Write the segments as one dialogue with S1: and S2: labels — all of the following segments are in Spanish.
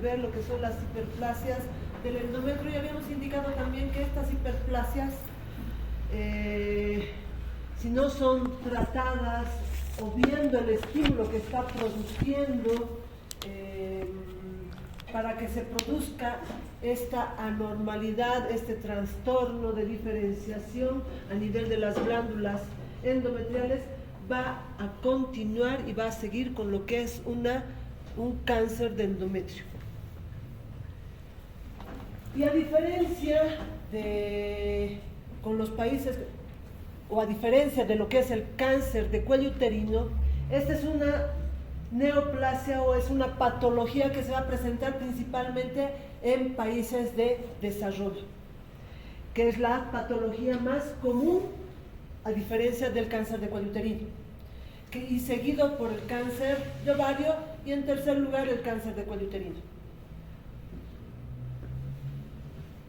S1: ver lo que son las hiperplasias del endometrio, y habíamos indicado también que estas hiperplasias, si no son tratadas o viendo el estímulo que está produciendo para que se produzca esta anormalidad, este trastorno de diferenciación a nivel de las glándulas endometriales, va a continuar y va a seguir con lo que es un cáncer de endometrio. Y a diferencia con los países, o a diferencia de lo que es el cáncer de cuello uterino, esta es una neoplasia o es una patología que se va a presentar principalmente en países de desarrollo, que es la patología más común a diferencia del cáncer de cuello uterino, y seguido por el cáncer de ovario y en tercer lugar el cáncer de cuello uterino.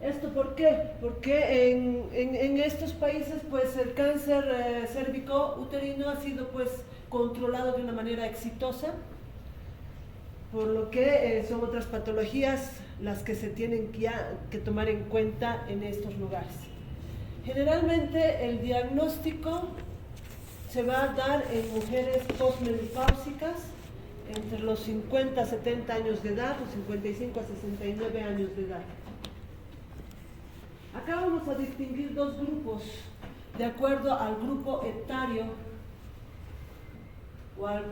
S1: ¿Esto por qué? Porque en estos países pues el cáncer cérvico-uterino ha sido pues controlado de una manera exitosa, por lo que son otras patologías las que se tienen que tomar en cuenta en estos lugares. Generalmente el diagnóstico se va a dar en mujeres posmenopáusicas entre los 50 a 70 años de edad o 55 a 69 años de edad. Acá vamos a distinguir dos grupos de acuerdo al grupo etario o al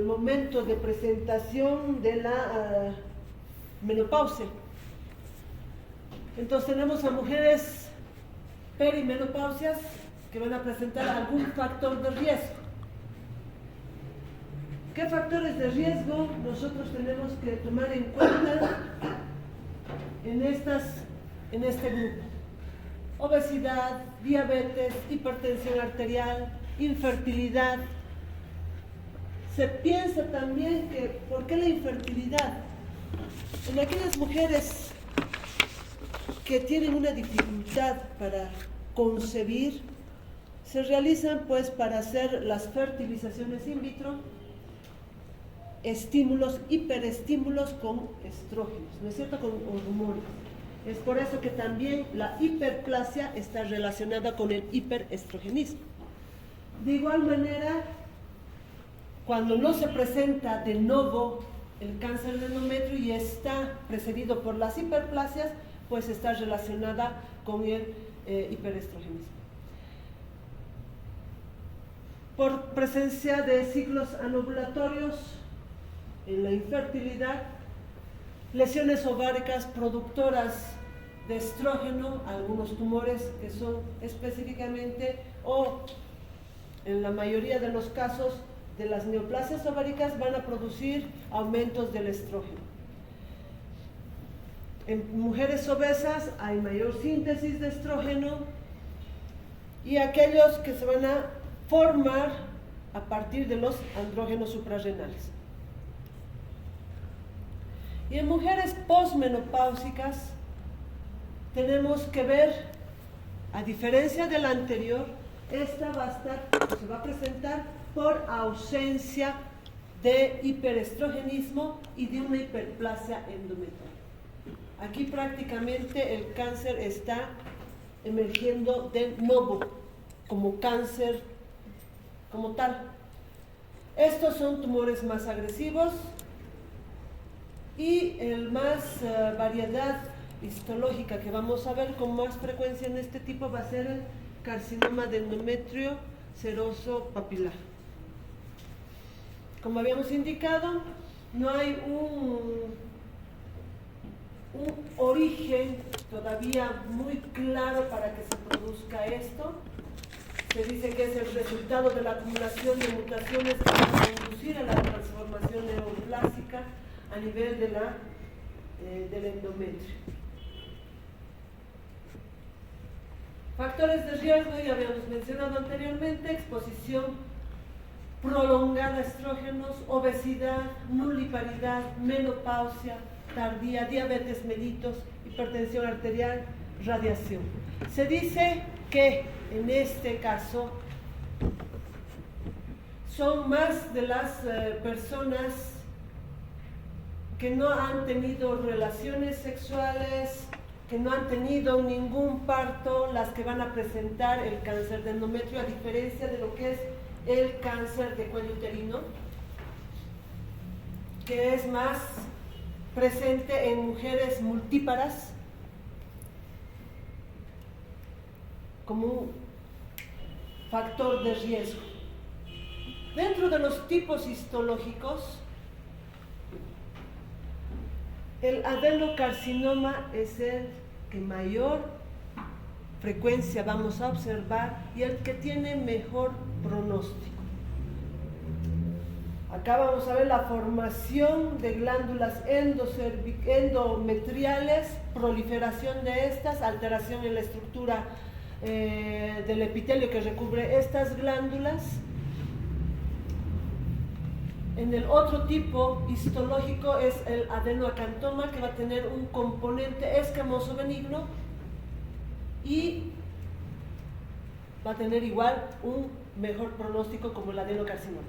S1: momento de presentación de la menopausia. Entonces tenemos a mujeres perimenopáusicas que van a presentar algún factor de riesgo. ¿Qué factores de riesgo nosotros tenemos que tomar en cuenta en este grupo? Obesidad, diabetes, hipertensión arterial, infertilidad. Se piensa también que, ¿por qué la infertilidad? En aquellas mujeres que tienen una dificultad para concebir, se realizan pues para hacer las fertilizaciones in vitro estímulos, hiperestímulos con estrógenos, ¿no es cierto?, con hormonas. Es por eso que también la hiperplasia está relacionada con el hiperestrogenismo. De igual manera, cuando no se presenta de nuevo el cáncer de endometrio y está precedido por las hiperplasias, pues está relacionada con el hiperestrogenismo. Por presencia de ciclos anovulatorios en la infertilidad, lesiones ováricas productoras de estrógeno, algunos tumores que son específicamente o en la mayoría de los casos de las neoplasias ováricas van a producir aumentos del estrógeno. En mujeres obesas hay mayor síntesis de estrógeno y aquellos que se van a formar a partir de los andrógenos suprarrenales. Y en mujeres posmenopáusicas tenemos que ver, a diferencia de la anterior, esta va a estar, se va a presentar por ausencia de hiperestrogenismo y de una hiperplasia endometrial. Aquí prácticamente el cáncer está emergiendo de nuevo como cáncer como tal. Estos son tumores más agresivos y el más variedad histológica que vamos a ver con más frecuencia en este tipo va a ser el carcinoma de endometrio seroso papilar. Como habíamos indicado, no hay un origen todavía muy claro para que se produzca esto. Se dice que es el resultado de la acumulación de mutaciones que van a conducir a la transformación neoplásica a nivel del endometrio. Factores de riesgo, ya habíamos mencionado anteriormente: exposición prolongada a estrógenos, obesidad, nulliparidad, menopausia tardía, diabetes mellitus, hipertensión arterial, radiación. Se dice que en este caso son más de las personas que no han tenido relaciones sexuales, que no han tenido ningún parto, las que van a presentar el cáncer de endometrio, a diferencia de lo que es el cáncer de cuello uterino, que es más presente en mujeres multíparas, como un factor de riesgo. Dentro de los tipos histológicos, el adenocarcinoma es el que mayor frecuencia vamos a observar y el que tiene mejor pronóstico. Acá vamos a ver la formación de glándulas endometriales, proliferación de estas, alteración en la estructura del epitelio que recubre estas glándulas. En el otro tipo histológico es el adenoacantoma, que va a tener un componente escamoso benigno y va a tener igual un mejor pronóstico como el adenocarcinoma.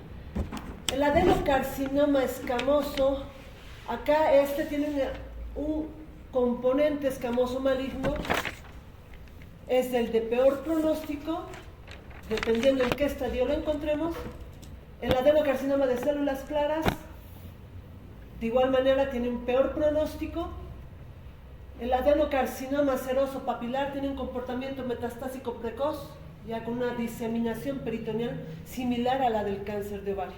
S1: El adenocarcinoma escamoso, acá tiene un componente escamoso maligno, es el de peor pronóstico, dependiendo en qué estadio lo encontremos. El adenocarcinoma de células claras, de igual manera, tiene un peor pronóstico. El adenocarcinoma seroso papilar tiene un comportamiento metastásico precoz, ya con una diseminación peritoneal similar a la del cáncer de ovario.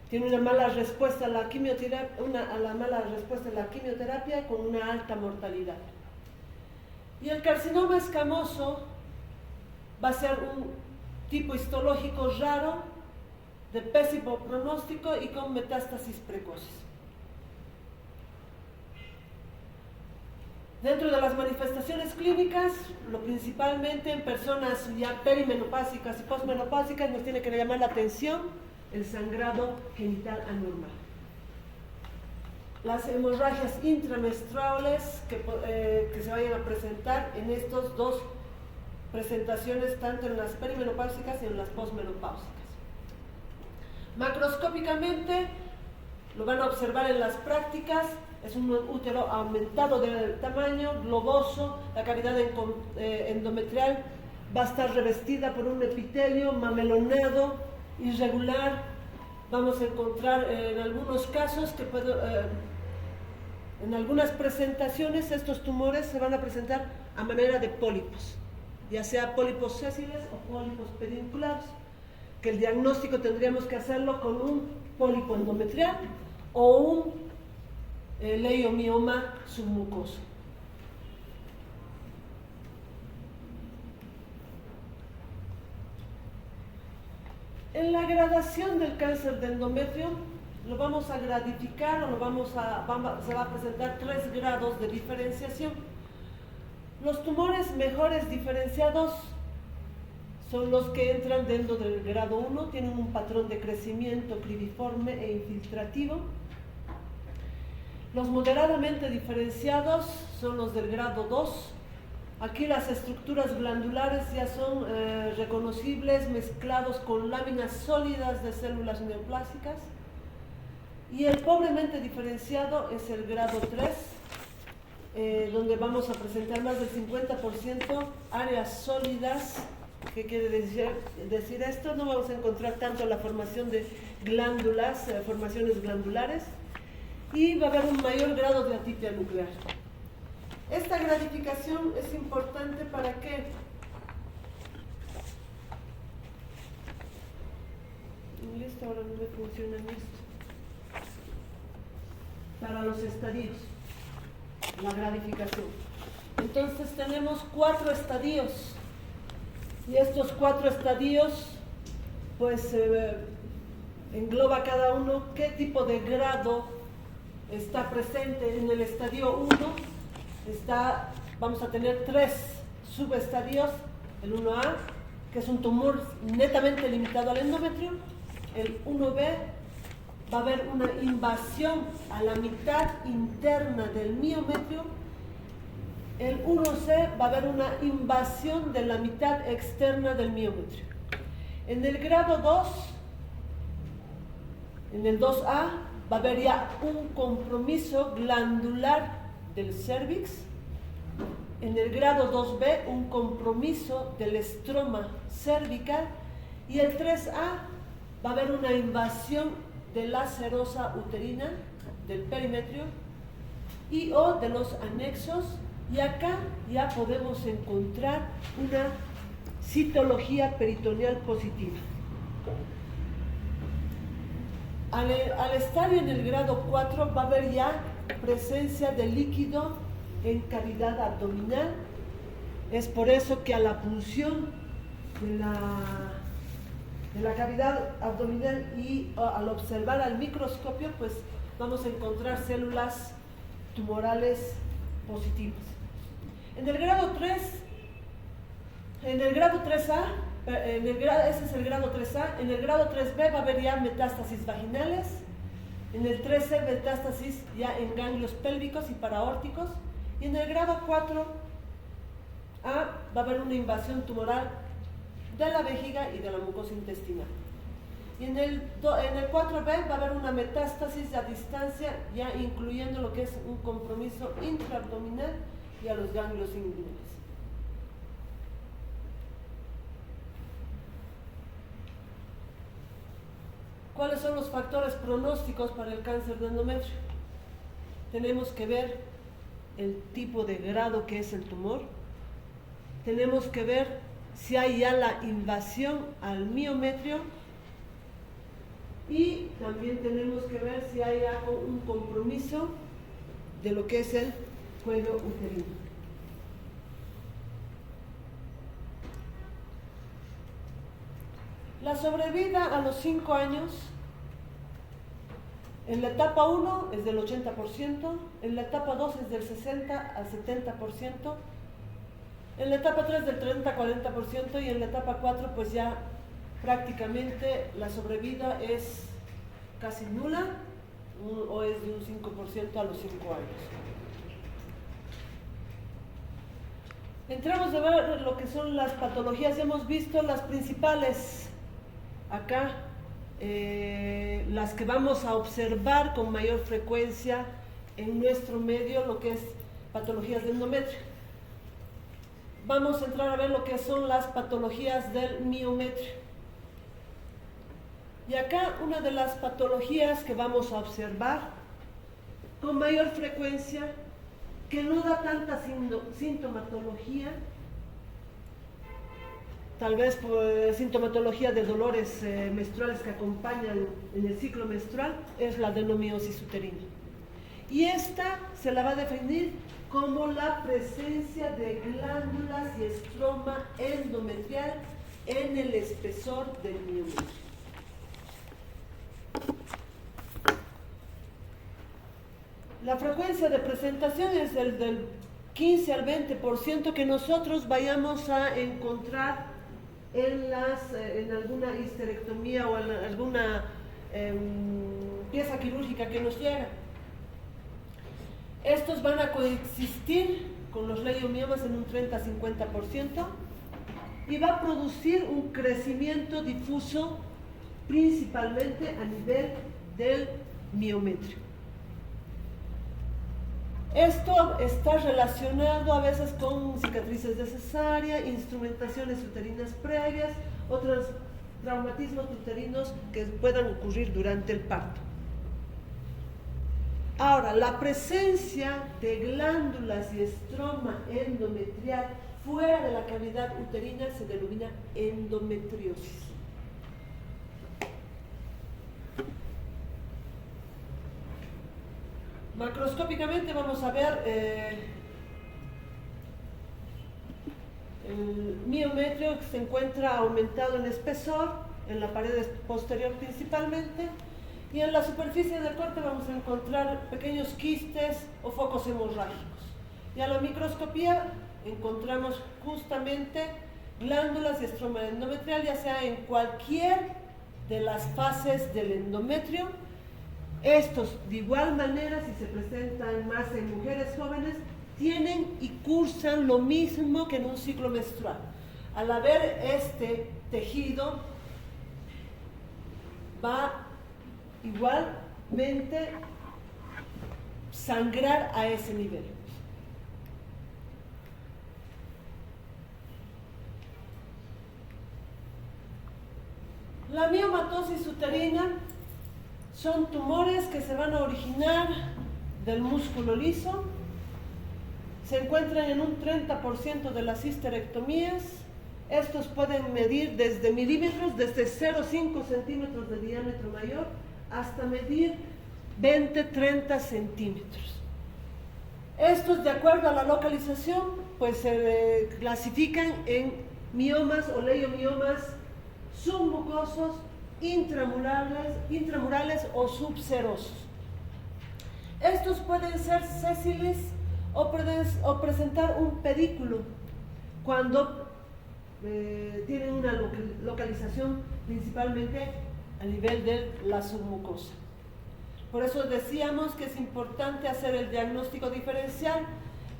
S1: Tiene una mala respuesta a la quimioterapia, con una alta mortalidad. Y el carcinoma escamoso va a ser un tipo histológico raro, de pésimo pronóstico y con metástasis precoces. Dentro de las manifestaciones clínicas, lo principalmente en personas ya perimenopáusicas y posmenopáusicas, nos tiene que llamar la atención el sangrado genital anormal. Las hemorragias intramenstruales que se vayan a presentar en estas dos presentaciones, tanto en las perimenopáusicas y en las posmenopáusicas. Macroscópicamente, lo van a observar en las prácticas, es un útero aumentado de tamaño, globoso, la cavidad endometrial va a estar revestida por un epitelio mamelonado, irregular. Vamos a encontrar en algunos casos en algunas presentaciones estos tumores se van a presentar a manera de pólipos, ya sea pólipos sésiles o pólipos pedunculados, que el diagnóstico tendríamos que hacerlo con un pólipo endometrial o un leiomioma submucoso. En la gradación del cáncer de endometrio lo vamos a gradificar o se va a presentar 3 grados de diferenciación. Los tumores mejores diferenciados son los que entran dentro del grado 1, tienen un patrón de crecimiento cribiforme e infiltrativo. Los moderadamente diferenciados son los del grado 2. Aquí las estructuras glandulares ya son reconocibles, mezclados con láminas sólidas de células neoplásicas. Y el pobremente diferenciado es el grado 3, donde vamos a presentar más del 50% áreas sólidas. ¿Qué quiere decir esto? No vamos a encontrar tanto la formación de glándulas, formaciones glandulares, y va a haber un mayor grado de atipia nuclear. Esta gradificación es importante ¿para qué? Listo, ahora no me funciona esto. Para los estadios, la gradificación. Entonces tenemos 4 estadios. Y estos 4 estadios, pues engloba cada uno qué tipo de grado está presente. En el estadio 1 vamos a tener 3 subestadios. El 1A, que es un tumor netamente limitado al endometrio. El 1B, va a haber una invasión a la mitad interna del miometrio. El 1C va a haber una invasión de la mitad externa del miometrio. En el grado 2, en el 2A, va a haber ya un compromiso glandular del cérvix. En el grado 2B, un compromiso del estroma cervical. Y el 3A, va a haber una invasión de la serosa uterina, del perimetrio, y o de los anexos. Y acá ya podemos encontrar una citología peritoneal positiva. Al estadio en el grado 4 va a haber ya presencia de líquido en cavidad abdominal. Es por eso que a la punción de la cavidad abdominal y al observar al microscopio, pues vamos a encontrar células tumorales positivas. En el grado 3, en el grado 3A, ese es el grado 3A, en el grado 3B va a haber ya metástasis vaginales, en el 3C metástasis ya en ganglios pélvicos y paraórticos, y en el grado 4A va a haber una invasión tumoral de la vejiga y de la mucosa intestinal. Y en el 4B va a haber una metástasis a distancia, ya incluyendo lo que es un compromiso intraabdominal y a los ganglios inguinales. ¿Cuáles son los factores pronósticos para el cáncer de endometrio? Tenemos que ver el tipo de grado que es el tumor. Tenemos que ver si hay ya la invasión al miometrio. Y también tenemos que ver si hay ya un compromiso de lo que es el cuello uterino. La sobrevida a los 5 años, en la etapa 1 es del 80%, en la etapa 2 es del 60 al 70%, en la etapa 3 del 30 al 40% y en la etapa 4 pues ya prácticamente la sobrevida es casi nula o es de un 5% a los 5 años. Entramos a ver lo que son las patologías. Hemos visto las principales acá, las que vamos a observar con mayor frecuencia en nuestro medio, lo que es patologías de endometrio. Vamos a entrar a ver lo que son las patologías del miometrio. Y acá una de las patologías que vamos a observar con mayor frecuencia, que no da tanta sintomatología, tal vez por sintomatología de dolores menstruales que acompañan en el ciclo menstrual, es la adenomiosis uterina. Y esta se la va a definir como la presencia de glándulas y estroma endometrial en el espesor del miometrio. La frecuencia de presentación es del 15 al 20% que nosotros vayamos a encontrar en alguna histerectomía o en alguna pieza quirúrgica que nos llega. Estos van a coexistir con los leiomiomas en un 30 a 50% y va a producir un crecimiento difuso principalmente a nivel del miometrio. Esto está relacionado a veces con cicatrices de cesárea, instrumentaciones uterinas previas, otros traumatismos uterinos que puedan ocurrir durante el parto. Ahora, la presencia de glándulas y estroma endometrial fuera de la cavidad uterina se denomina endometriosis. Macroscópicamente vamos a ver el miometrio que se encuentra aumentado en espesor, en la pared posterior principalmente, y en la superficie del corte vamos a encontrar pequeños quistes o focos hemorrágicos. Y a la microscopía encontramos justamente glándulas y estroma endometrial, ya sea en cualquier de las fases del endometrio. Estos, de igual manera, si se presentan más en mujeres jóvenes, tienen y cursan lo mismo que en un ciclo menstrual. Al haber este tejido, va igual realmente sangrar a ese nivel. La miomatosis uterina son tumores que se van a originar del músculo liso. Se encuentran en un 30% de las histerectomías. Estos pueden medir desde milímetros, desde 0,5 centímetros de diámetro mayor, hasta medir 20-30 centímetros. Estos, de acuerdo a la localización, pues se clasifican en miomas o leiomiomas submucosos, intramurales o subserosos. Estos pueden ser sésiles o presentar un pedículo cuando tienen una localización principalmente a nivel de la submucosa. Por eso decíamos que es importante hacer el diagnóstico diferencial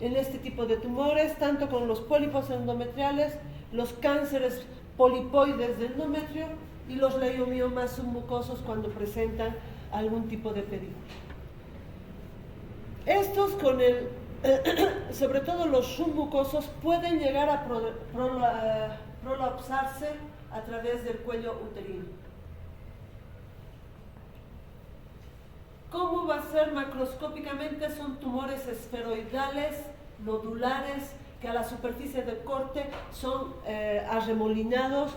S1: en este tipo de tumores, tanto con los pólipos endometriales, los cánceres polipoides del endometrio y los leiomiomas submucosos cuando presentan algún tipo de pedículo. Estos sobre todo los submucosos, pueden llegar a prolapsarse a través del cuello uterino. ¿Cómo va a ser macroscópicamente? Son tumores esferoidales, nodulares, que a la superficie del corte son arremolinados,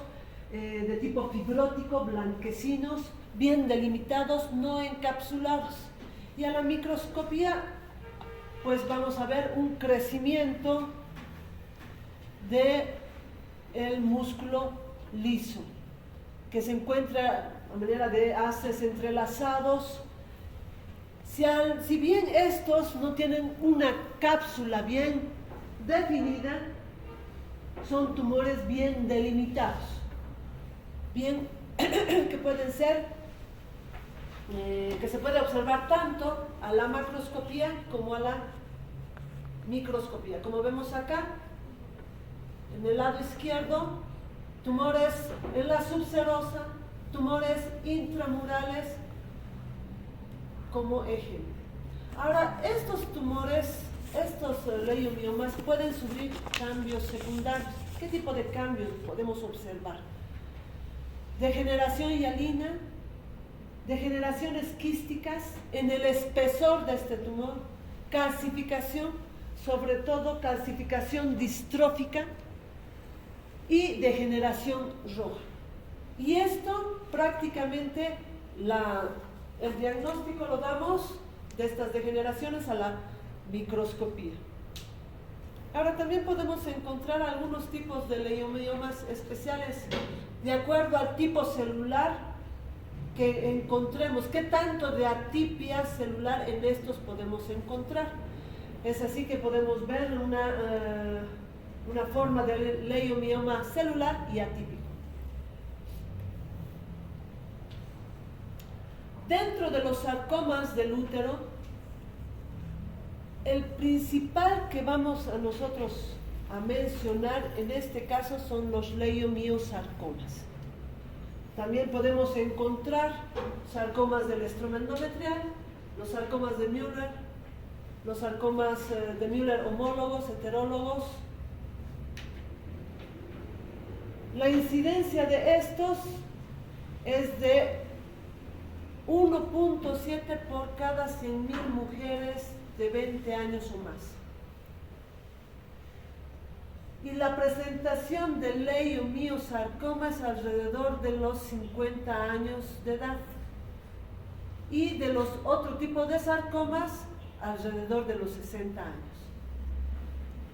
S1: de tipo fibrótico, blanquecinos, bien delimitados, no encapsulados. Y a la microscopía, pues vamos a ver un crecimiento del músculo liso, que se encuentra a manera de haces entrelazados. Si bien estos no tienen una cápsula bien definida, son tumores bien delimitados, bien que pueden ser, que se puede observar tanto a la macroscopía como a la microscopía. Como vemos acá, en el lado izquierdo, tumores en la subserosa, tumores intramurales como ejemplo. Ahora, estos tumores, estos leiomiomas pueden sufrir cambios secundarios. ¿Qué tipo de cambios podemos observar? Degeneración hialina, degeneraciones quísticas en el espesor de este tumor, calcificación, sobre todo calcificación distrófica y degeneración roja. Y esto prácticamente el diagnóstico lo damos de estas degeneraciones a la microscopía. Ahora también podemos encontrar algunos tipos de leiomiomas especiales de acuerdo al tipo celular que encontremos, qué tanto de atipia celular en estos podemos encontrar. Es así que podemos ver una forma de leiomioma celular y atípico. Dentro de los sarcomas del útero, el principal que vamos a nosotros a mencionar en este caso son los leiomiosarcomas. También podemos encontrar sarcomas del estroma endometrial, los sarcomas de Müller, los sarcomas de Müller homólogos, heterólogos. La incidencia de estos es de 1.7 por cada 100.000 mujeres de 20 años o más. Y la presentación del leiomiosarcoma es alrededor de los 50 años de edad. Y de los otro tipo de sarcomas, alrededor de los 60 años.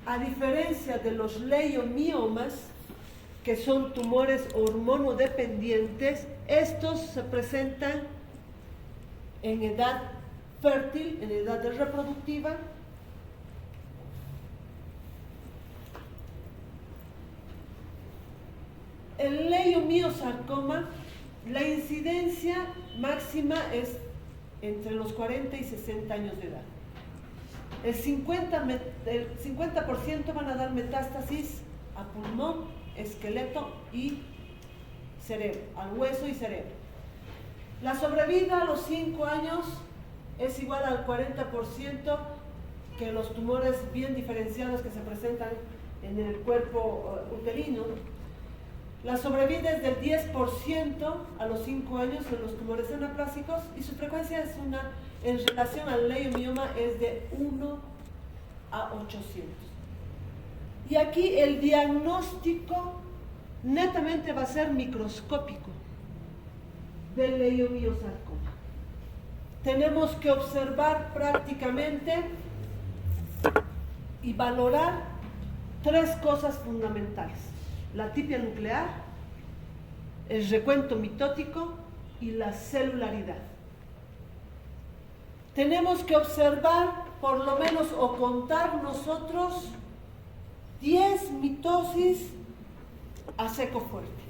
S1: A diferencia de los leiomiomas, que son tumores hormonodependientes, estos se presentan en edad fértil, en edad reproductiva. El leiomiosarcoma, la incidencia máxima es entre los 40 y 60 años de edad. El 50% van a dar metástasis a pulmón, esqueleto y cerebro, al hueso y cerebro. La sobrevida a los 5 años es igual al 40% que los tumores bien diferenciados que se presentan en el cuerpo uterino. La sobrevida es del 10% a los 5 años en los tumores anaplásicos y su frecuencia es en relación al leiomioma es de 1 a 800. Y aquí el diagnóstico netamente va a ser microscópico del leiomiosarcoma. Tenemos que observar prácticamente y valorar 3 cosas fundamentales: la tipia nuclear, el recuento mitótico y la celularidad. Tenemos que observar por lo menos o contar nosotros 10 mitosis a seco fuerte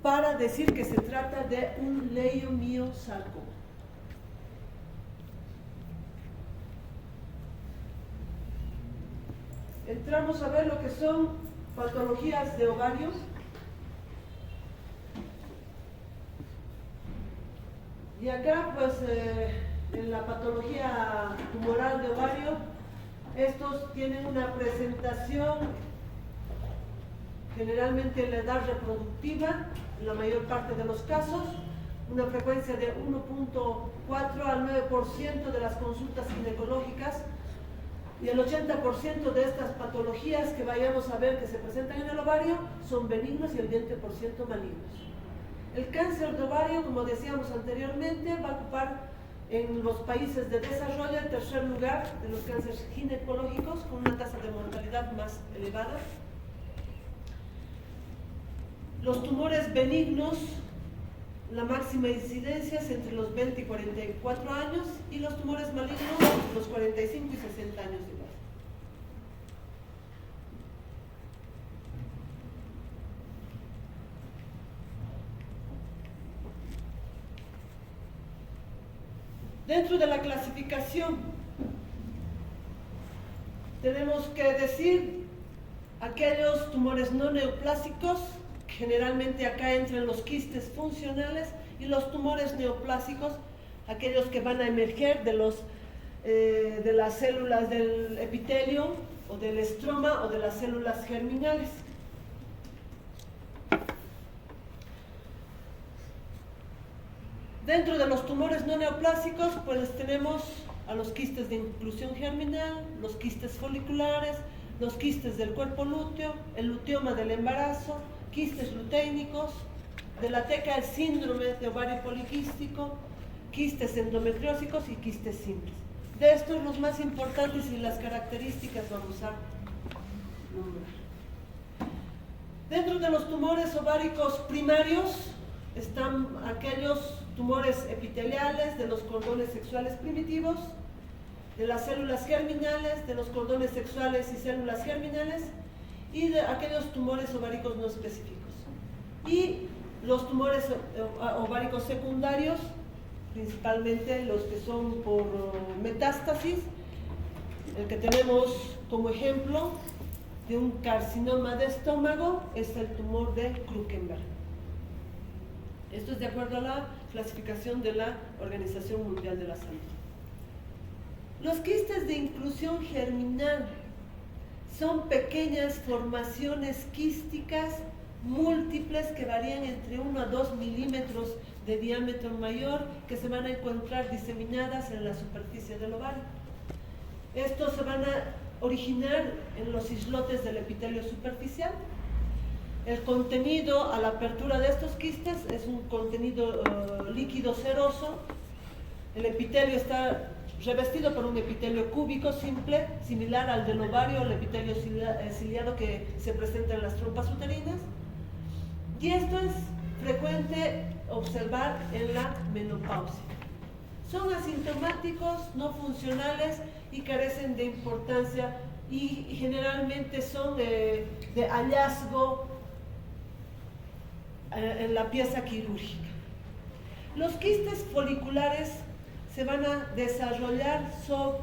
S1: para decir que se trata de un leiomiosarcoma. Entramos a ver lo que son patologías de ovario. Y acá, pues, en la patología tumoral de ovario, estos tienen una presentación generalmente en la edad reproductiva, en la mayor parte de los casos, una frecuencia de 1.4 al 9% de las consultas ginecológicas, y el 80% de estas patologías que vayamos a ver que se presentan en el ovario son benignos y el 20% malignos. El cáncer de ovario, como decíamos anteriormente, va a ocupar en los países de desarrollo el tercer lugar de los cánceres ginecológicos, con una tasa de mortalidad más elevada. Los tumores benignos, la máxima incidencia es entre los 20 y 44 años, y los tumores malignos entre los 45 y 60 años de edad. Dentro de la clasificación tenemos que decir aquellos tumores no neoplásicos, generalmente acá entran los quistes funcionales, y los tumores neoplásicos, aquellos que van a emerger de las células del epitelio o del estroma o de las células germinales. Dentro de los tumores no neoplásicos, pues tenemos a los quistes de inclusión germinal, los quistes foliculares, los quistes del cuerpo lúteo, el luteoma del embarazo, quistes luteínicos, de la teca el síndrome de ovario poliquístico, quistes endometriósicos y quistes simples. De estos los más importantes y las características vamos a nombrar. Dentro de los tumores ováricos primarios están aquellos tumores epiteliales de los cordones sexuales primitivos, de las células germinales, de los cordones sexuales y células germinales, y de aquellos tumores ováricos no específicos. Y los tumores ováricos secundarios, principalmente los que son por metástasis, el que tenemos como ejemplo de un carcinoma de estómago es el tumor de Krukenberg. Esto es de acuerdo a la clasificación de la Organización Mundial de la Salud. Los quistes de inclusión germinal son pequeñas formaciones quísticas múltiples que varían entre 1 a 2 milímetros de diámetro mayor, que se van a encontrar diseminadas en la superficie del ovario. Estos se van a originar en los islotes del epitelio superficial. El contenido a la apertura de estos quistes es un contenido líquido ceroso. El epitelio está revestido por un epitelio cúbico simple, similar al del ovario, el epitelio ciliado que se presenta en las trompas uterinas. Y esto es frecuente observar en la menopausia. Son asintomáticos, no funcionales y carecen de importancia, y generalmente son de hallazgo en la pieza quirúrgica. Los quistes foliculares se van a desarrollar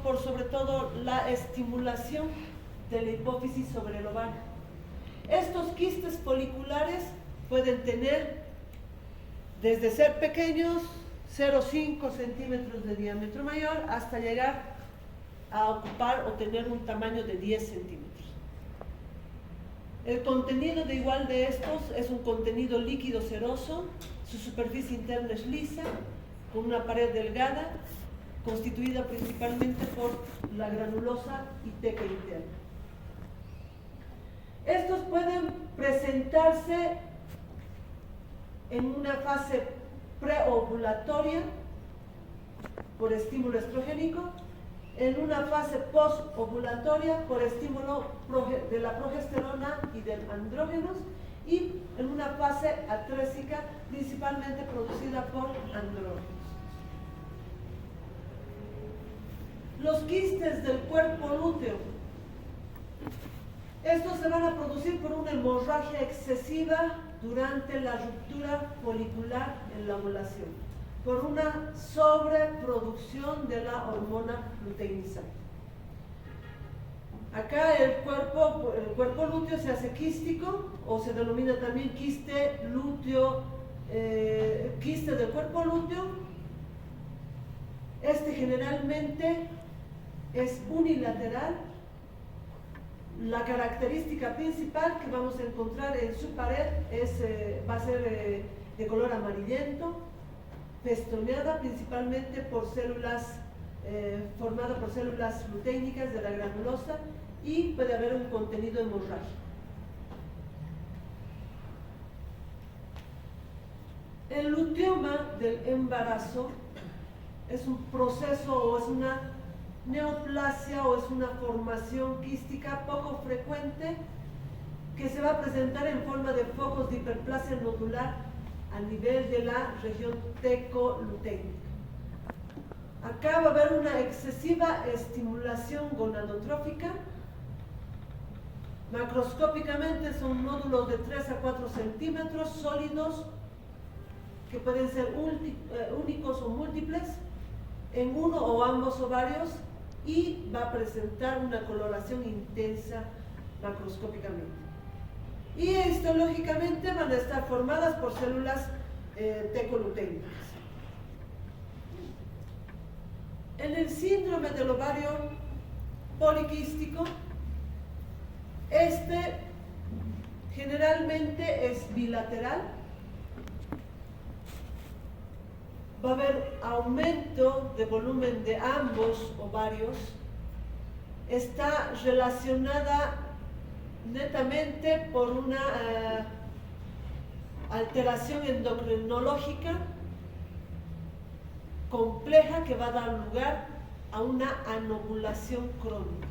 S1: por sobre todo la estimulación de la hipófisis sobre el ovario. Estos quistes foliculares pueden tener desde ser pequeños, 0,5 centímetros de diámetro mayor, hasta llegar a ocupar o tener un tamaño de 10 centímetros. El contenido de igual de estos es un contenido líquido ceroso, su superficie interna es lisa, con una pared delgada, constituida principalmente por la granulosa y teca interna. Estos pueden presentarse en una fase preovulatoria por estímulo estrogénico, en una fase postovulatoria por estímulo de la progesterona y del andrógenos, y en una fase atrésica principalmente producida por andrógenos. Los quistes del cuerpo lúteo, estos se van a producir por una hemorragia excesiva durante la ruptura folicular en la ovulación, por una sobreproducción de la hormona luteinizante. Acá el cuerpo lúteo se hace quístico, o se denomina también quiste lúteo, quiste del cuerpo lúteo. Este generalmente es unilateral. La característica principal que vamos a encontrar en su pared va a ser de color amarillento, festoneada principalmente por células, formada por células luteínicas de la granulosa, y puede haber un contenido hemorrágico. El luteoma del embarazo es un proceso, o es una neoplasia, o es una formación quística poco frecuente que se va a presentar en forma de focos de hiperplasia nodular a nivel de la región tecoluteica. Acá va a haber una excesiva estimulación gonadotrófica. Macroscópicamente son nódulos de 3 a 4 centímetros sólidos que pueden ser únicos o múltiples en uno o ambos ovarios, y va a presentar una coloración intensa macroscópicamente. Y histológicamente van a estar formadas por células tecoluteicas. En el síndrome del ovario poliquístico, este generalmente es bilateral. Va a haber aumento de volumen de ambos ovarios. Está relacionada netamente por una alteración endocrinológica compleja que va a dar lugar a una anovulación crónica.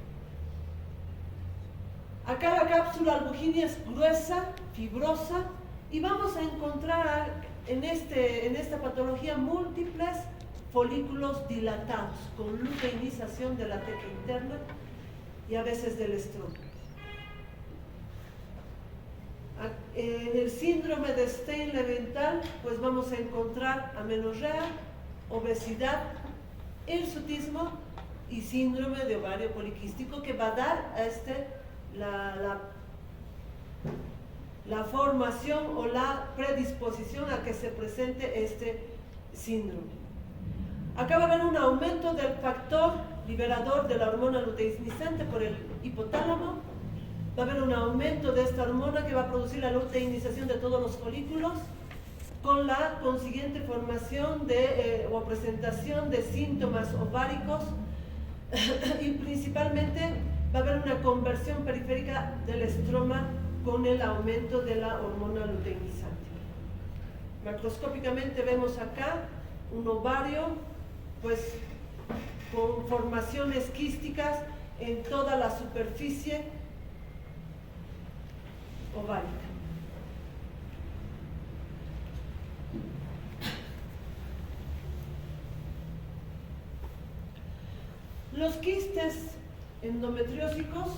S1: Acá la cápsula albuginia es gruesa, fibrosa, y vamos a encontrar en esta patología múltiples folículos dilatados con luteinización de la teca interna y a veces del estroma. En el síndrome de Stein-Leventhal pues vamos a encontrar amenorrea, obesidad, hirsutismo y síndrome de ovario poliquístico, que va a dar a la formación o la predisposición a que se presente este síndrome. Acá va a haber un aumento del factor liberador de la hormona luteinizante por el hipotálamo. Va a haber un aumento de esta hormona que va a producir la luteinización de todos los folículos, con la consiguiente formación o presentación de síntomas ováricos y principalmente va a haber una conversión periférica del estroma con el aumento de la hormona luteinizante. Macroscópicamente vemos acá un ovario pues con formaciones quísticas en toda la superficie ovárica. Los quistes endometriósicos,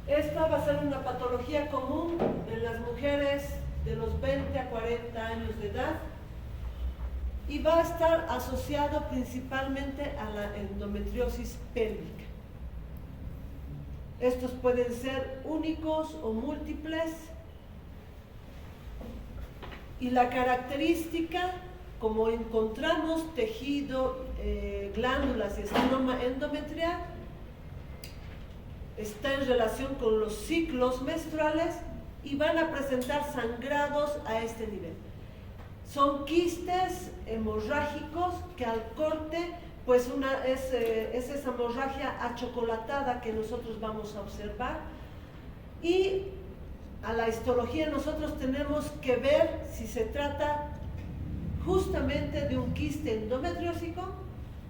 S1: esta va a ser una patología común en las mujeres de los 20 a 40 años de edad y va a estar asociado principalmente a la endometriosis pélvica. Estos pueden ser únicos o múltiples Y la característica, como encontramos tejido, glándulas y estenoma endometrial, está en relación con los ciclos menstruales y van a presentar sangrados a este nivel. Son quistes hemorrágicos que al corte, pues es esa hemorragia achocolatada que nosotros vamos a observar. Y a la histología nosotros tenemos que ver si se trata justamente de un quiste endometriósico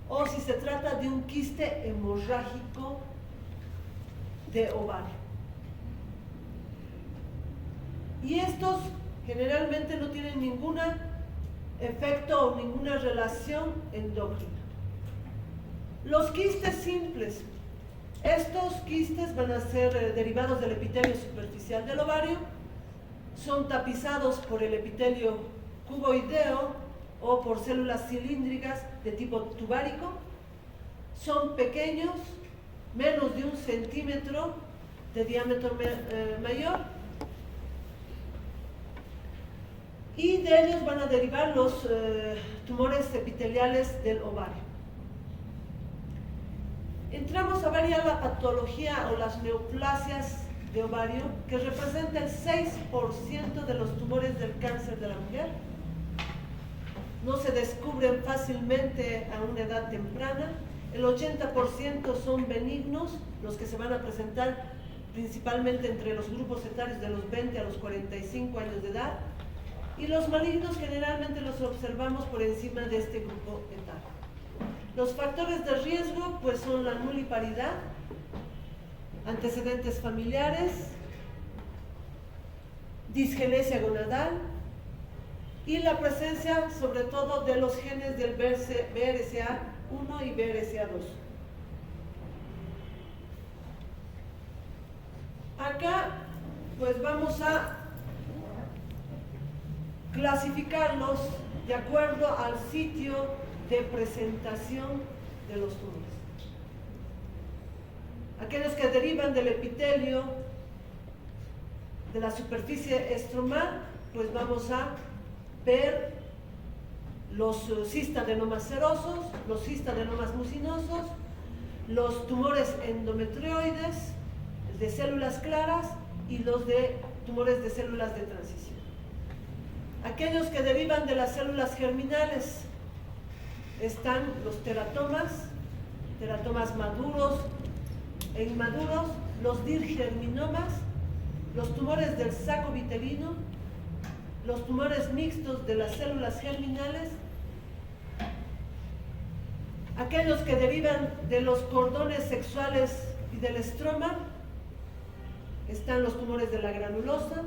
S1: o si se trata de un quiste hemorrágico de ovario. Y estos generalmente no tienen ningún efecto o ninguna relación endócrina. Los quistes simples. Estos quistes van a ser derivados del epitelio superficial del ovario, son tapizados por el epitelio cuboideo o por células cilíndricas de tipo tubárico, son pequeños, menos de 1 centímetro de diámetro mayor, y de ellos van a derivar los tumores epiteliales del ovario. Entramos a ver ya la patología o las neoplasias de ovario, que representa el 6% de los tumores del cáncer de la mujer. No se descubren fácilmente a una edad temprana. El 80% son benignos, los que se van a presentar principalmente entre los grupos etarios de los 20 a los 45 años de edad. Y los malignos generalmente los observamos por encima de este grupo etario. Los factores de riesgo pues son la nuliparidad, antecedentes familiares, disgenesia gonadal y la presencia sobre todo de los genes del BRCA1 y BRCA2. Acá pues vamos a clasificarlos de acuerdo al sitio de presentación de los tumores. Aquellos que derivan del epitelio de la superficie estromal, pues vamos a ver los cistadenomas serosos, los cistadenomas mucinosos, los tumores endometrioides de células claras y los de tumores de células de transición. Aquellos que derivan de las células germinales, están los teratomas maduros e inmaduros, los dirgerminomas, los tumores del saco vitelino, los tumores mixtos de las células germinales, aquellos que derivan de los cordones sexuales y del estroma, están los tumores de la granulosa,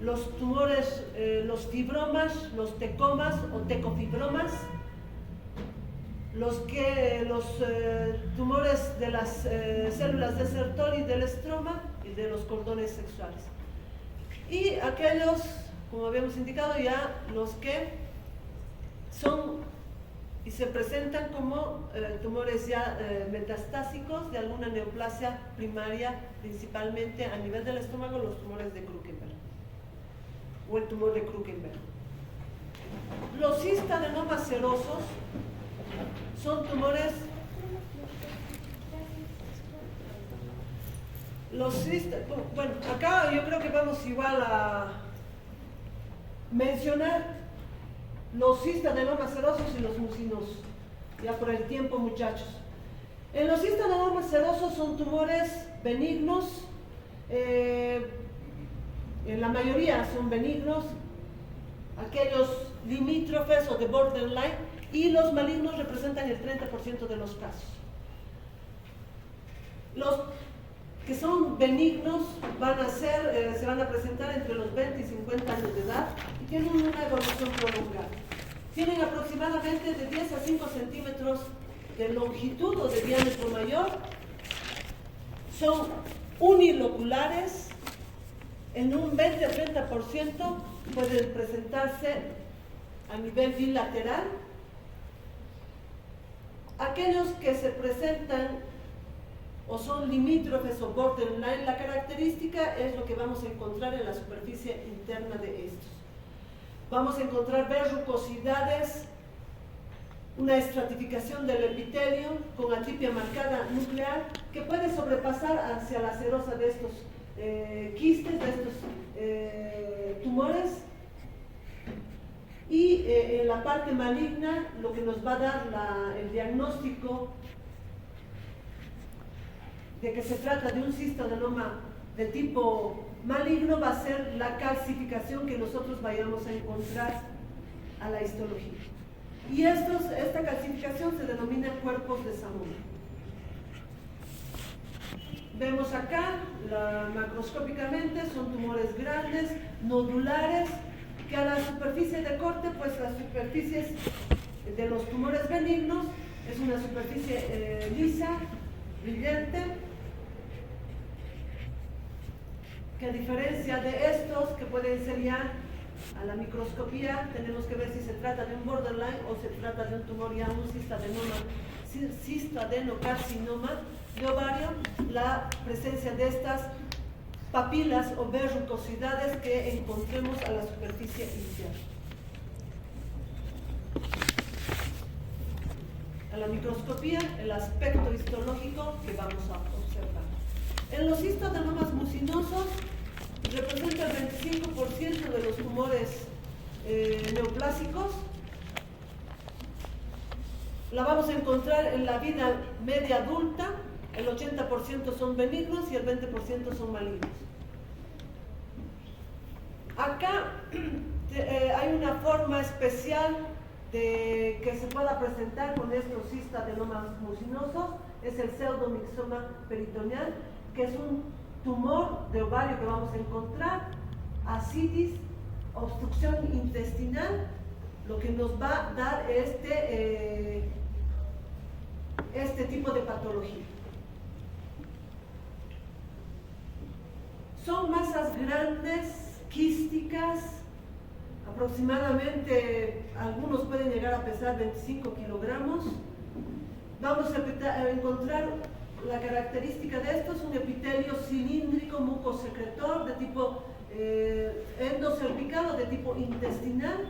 S1: los tumores, los fibromas, los tecomas o tecofibromas, los tumores de las células de Sertoli del estroma y de los cordones sexuales. Y aquellos, como habíamos indicado ya, los que son y se presentan como tumores ya metastásicos de alguna neoplasia primaria, principalmente a nivel del estómago, los tumores de Krukenberg o el tumor de Krukenberg. Los cistadenomas serosos son tumores, bueno, acá yo creo que vamos igual a mencionar los cistadenomas serosos y los mucinosos, ya por el tiempo, muchachos. En los cistadenomas serosos son tumores benignos, en la mayoría son benignos, aquellos limítrofes o de borderline, y los malignos representan el 30% de los casos. Los que son benignos se van a presentar entre los 20 y 50 años de edad y tienen una evolución prolongada. Tienen aproximadamente de 10 a 5 centímetros de longitud o de diámetro mayor. Son uniloculares. En un 20 a 30% pueden presentarse a nivel bilateral. Aquellos que se presentan o son limítrofes o borderline, la característica es lo que vamos a encontrar en la superficie interna de estos. Vamos a encontrar verrucosidades, una estratificación del epitelio con atripia marcada nuclear que puede sobrepasar hacia la serosa de estos quistes, de estos tumores. Y en la parte maligna, lo que nos va a dar el diagnóstico de que se trata de un cistoadenoma de tipo maligno va a ser la calcificación que nosotros vayamos a encontrar a la histología. Y esta calcificación se denomina cuerpos de Zamora. Vemos acá, macroscópicamente, son tumores grandes, nodulares, que a la superficie de corte, pues las superficies de los tumores benignos es una superficie lisa, brillante, que a diferencia de estos, que pueden ser ya a la microscopía, tenemos que ver si se trata de un borderline o se trata de un tumor ya, un cistadenocarcinoma de ovario, la presencia de estas papilas o verrucosidades que encontremos a la superficie inicial. A la microscopía, el aspecto histológico que vamos a observar. En los cistadenomas mucinosos representa el 25% de los tumores neoplásicos. La vamos a encontrar en la vida media adulta, el 80% son benignos y el 20% son malignos. Acá hay una forma especial que se pueda presentar con estos cistadenomas mucinosos, es el pseudomixoma peritoneal, que es un tumor de ovario que vamos a encontrar, ascitis, obstrucción intestinal, lo que nos va a dar este tipo de patología. Son masas grandes, quísticas, aproximadamente algunos pueden llegar a pesar 25 kilogramos. Vamos a encontrar la característica de esto, es un epitelio cilíndrico mucosecretor de tipo endocervical o de tipo intestinal.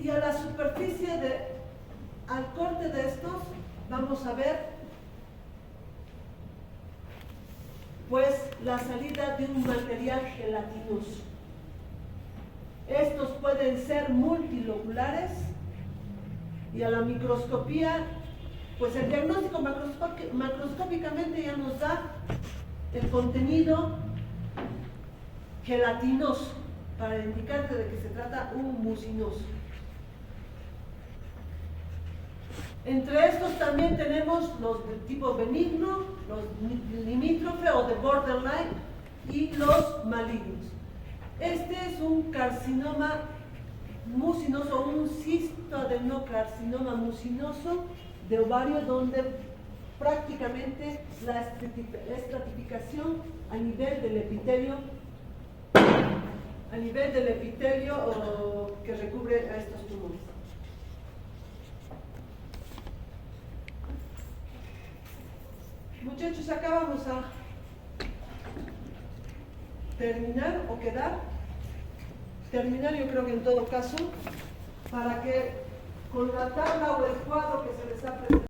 S1: Y a la superficie, al corte de estos, vamos a ver pues la salida de un material gelatinoso. Estos pueden ser multilobulares y a la microscopía, pues el diagnóstico macroscópicamente ya nos da el contenido gelatinoso para indicarte de que se trata un mucinoso. Entre estos también tenemos los de tipo benigno, los limítrofe o de borderline y los malignos. Este es un carcinoma mucinoso, un cistoadenocarcinoma mucinoso de ovario, donde prácticamente la estratificación a nivel del epitelio que recubre a estos tumores. Muchachos, acá vamos a terminar o terminar yo creo que en todo caso, para que con la tabla o el cuadro que se les ha presentado